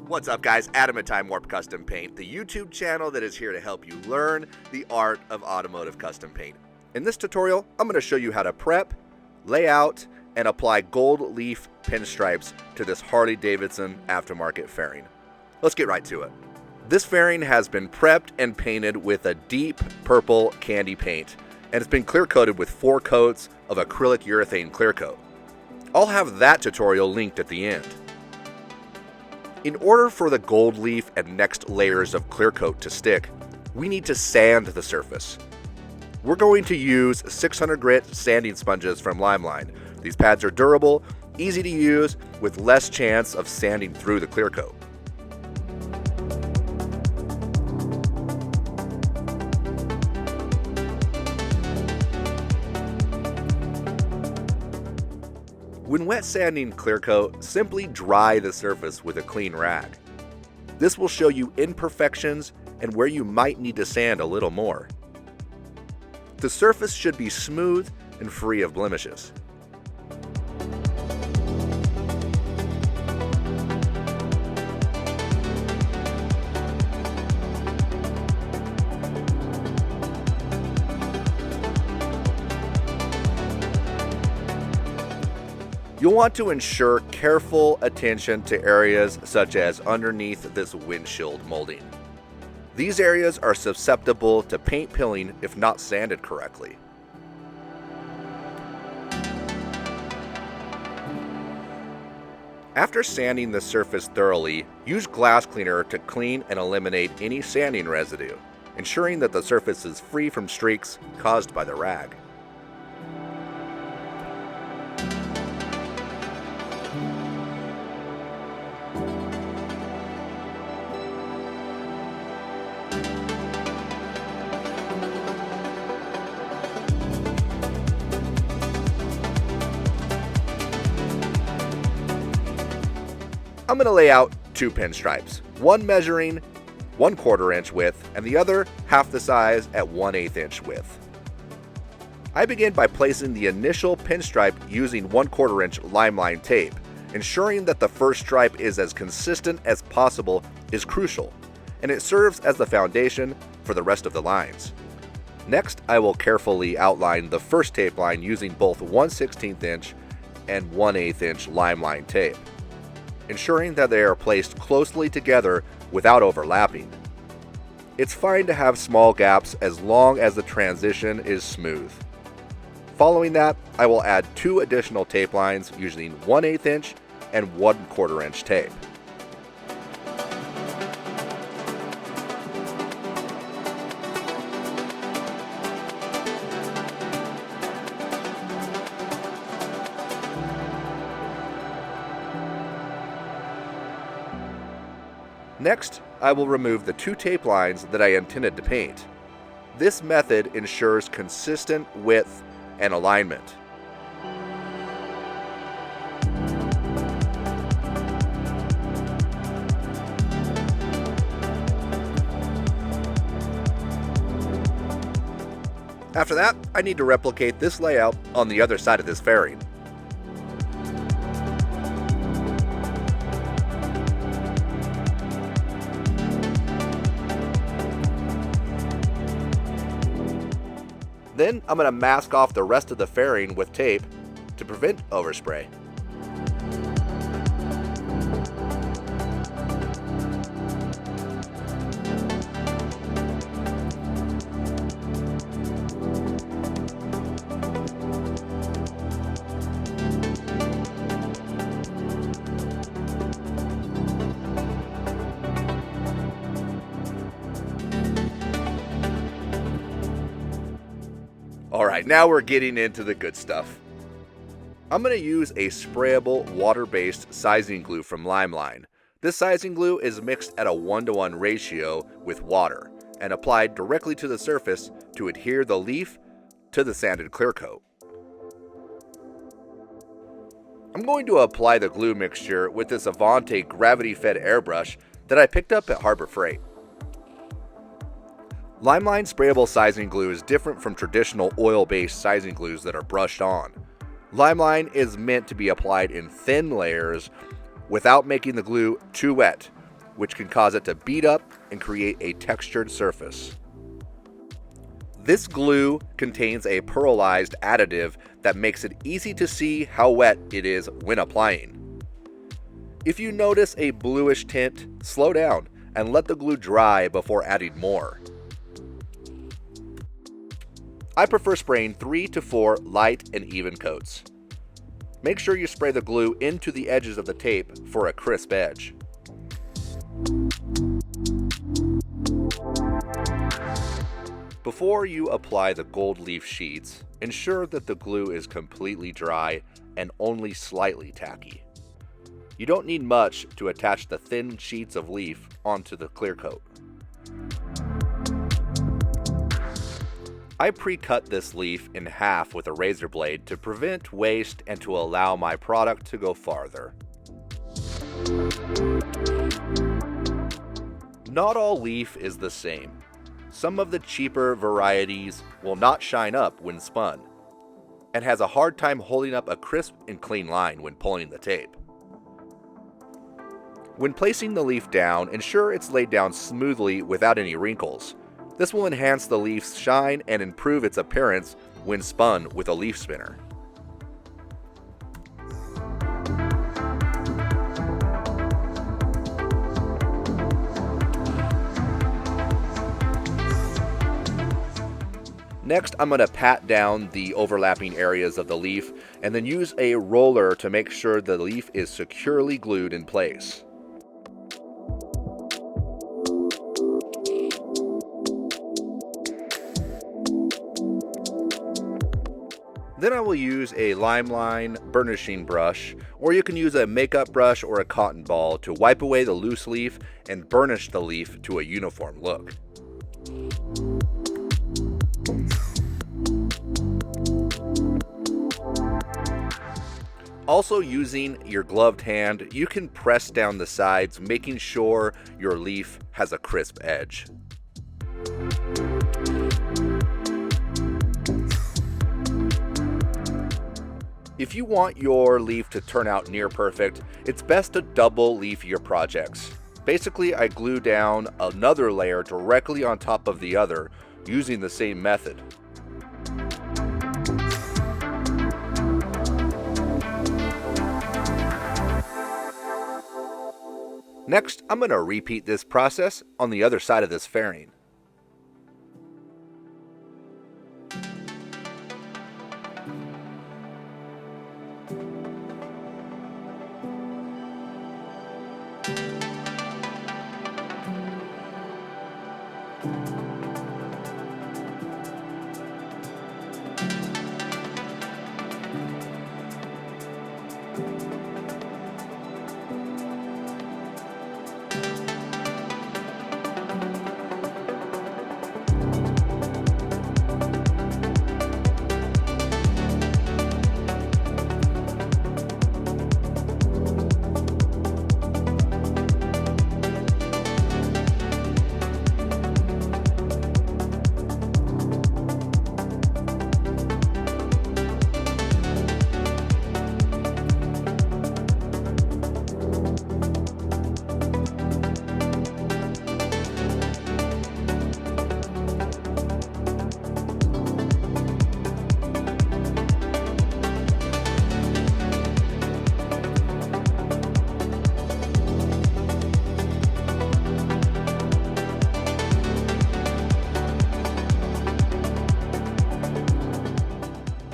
What's up, guys? Adam at Time Warp Custom Paint, the YouTube channel that is here to help you learn the art of automotive custom paint. In this tutorial, I'm going to show you how to prep, lay out, and apply gold leaf pinstripes to this Harley-Davidson aftermarket fairing. Let's get right to it. This fairing has been prepped and painted with a deep purple candy paint, and it's been clear coated with 4 coats of acrylic urethane clear coat. I'll have that tutorial linked at the end. In order for the gold leaf and next layers of clear coat to stick, we need to sand the surface. We're going to use 600 grit sanding sponges from Limeline. These pads are durable, easy to use, with less chance of sanding through the clear coat. When wet sanding clear coat, simply dry the surface with a clean rag. This will show you imperfections and where you might need to sand a little more. The surface should be smooth and free of blemishes. You'll want to ensure careful attention to areas such as underneath this windshield molding. These areas are susceptible to paint pilling if not sanded correctly. After sanding the surface thoroughly, use glass cleaner to clean and eliminate any sanding residue, ensuring that the surface is free from streaks caused by the rag. I'm going to lay out 2 pinstripes, one measuring 1/4 inch width and the other half the size at 1/8 inch width. I begin by placing the initial pinstripe using 1/4 inch Limeline tape. Ensuring that the first stripe is as consistent as possible is crucial, and it serves as the foundation for the rest of the lines. Next, I will carefully outline the first tape line using both 1/16 inch and 1/8 inch Limeline tape, ensuring that they are placed closely together without overlapping. It's fine to have small gaps as long as the transition is smooth. Following that, I will add 2 additional tape lines using 1/8 inch and 1/4 inch tape. Next, I will remove the 2 tape lines that I intended to paint. This method ensures consistent width and alignment. After that, I need to replicate this layout on the other side of this fairing. Then I'm going to mask off the rest of the fairing with tape to prevent overspray. Alright, now we're getting into the good stuff. I'm going to use a sprayable water-based sizing glue from Limeline. This sizing glue is mixed at a 1:1 ratio with water and applied directly to the surface to adhere the leaf to the sanded clear coat. I'm going to apply the glue mixture with this Avante gravity-fed airbrush that I picked up at Harbor Freight. Limeline sprayable sizing glue is different from traditional oil-based sizing glues that are brushed on. Limeline is meant to be applied in thin layers without making the glue too wet, which can cause it to bead up and create a textured surface. This glue contains a pearlized additive that makes it easy to see how wet it is when applying. If you notice a bluish tint, slow down and let the glue dry before adding more. I prefer spraying 3 to 4 light and even coats. Make sure you spray the glue into the edges of the tape for a crisp edge. Before you apply the gold leaf sheets, ensure that the glue is completely dry and only slightly tacky. You don't need much to attach the thin sheets of leaf onto the clear coat. I pre-cut this leaf in half with a razor blade to prevent waste and to allow my product to go farther. Not all leaf is the same. Some of the cheaper varieties will not shine up when spun, and has a hard time holding up a crisp and clean line when pulling the tape. When placing the leaf down, ensure it's laid down smoothly without any wrinkles. This will enhance the leaf's shine and improve its appearance when spun with a leaf spinner. Next, I'm going to pat down the overlapping areas of the leaf and then use a roller to make sure the leaf is securely glued in place. Then I will use a line burnishing brush, or you can use a makeup brush or a cotton ball to wipe away the loose leaf and burnish the leaf to a uniform look. Also, using your gloved hand, you can press down the sides, making sure your leaf has a crisp edge. If you want your leaf to turn out near perfect, it's best to double leaf your projects. Basically, I glue down another layer directly on top of the other using the same method. Next, I'm going to repeat this process on the other side of this fairing.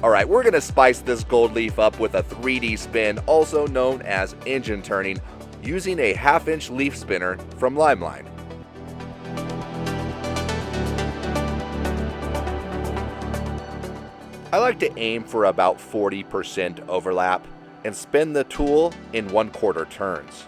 Alright, we're going to spice this gold leaf up with a 3D spin, also known as engine turning, using a 1/2-inch leaf spinner from Limeline. I like to aim for about 40% overlap and spin the tool in 1/4 turns.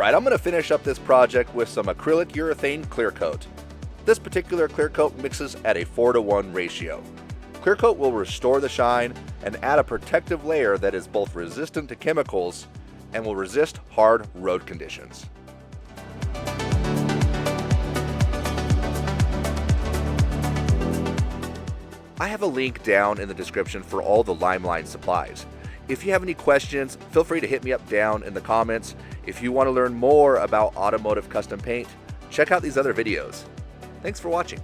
Alright, I'm going to finish up this project with some acrylic urethane clear coat. This particular clear coat mixes at a 4:1 ratio. Clear coat will restore the shine and add a protective layer that is both resistant to chemicals and will resist hard road conditions. I have a link down in the description for all the Limeline supplies. If you have any questions, feel free to hit me up down in the comments. If you want to learn more about automotive custom paint, check out these other videos. Thanks for watching.